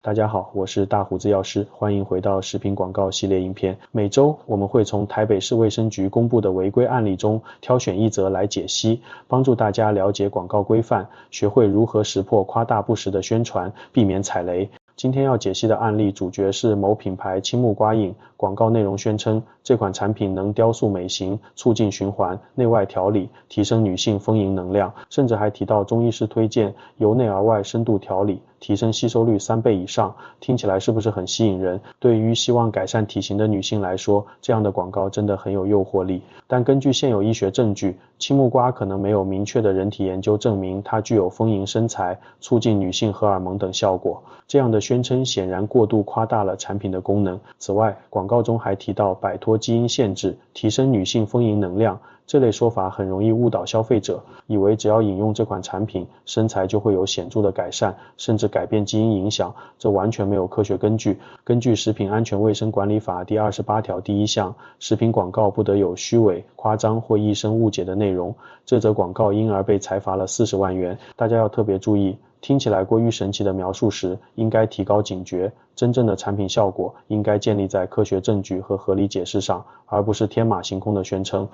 大家好，我是大胡子药师，欢迎回到食品广告系列影片。每周我们会从台北市卫生局公布的违规案例中挑选一则来解析，帮助大家了解广告规范，学会如何识破夸大不实的宣传，避免踩雷。今天要解析的案例主角是某品牌青木瓜饮，广告内容宣称这款产品能雕塑美型、促进循环、内外调理、提升女性丰盈能量，甚至还提到中医师推荐由内而外深度调理，提升吸收率3倍以上，听起来是不是很吸引人？对于希望改善体型的女性来说，这样的广告真的很有诱惑力。但根据现有医学证据，青木瓜可能没有明确的人体研究证明它具有丰盈身材、促进女性荷尔蒙等效果。这样的宣称显然过度夸大了产品的功能。此外，广告中还提到摆脱基因限制，提升女性丰盈能量，这类说法很容易误导消费者，以为只要饮用这款产品，身材就会有显著的改善，甚至改变基因影响，这完全没有科学根据。根据《食品安全卫生管理法》第28条第1项，食品广告不得有虚伪、夸张或易生误解的内容。这则广告因而被裁罚了40万元。大家要特别注意，听起来过于神奇的描述时，应该提高警觉，真正的产品效果应该建立在科学证据和合理解释上，而不是天马行空的宣称。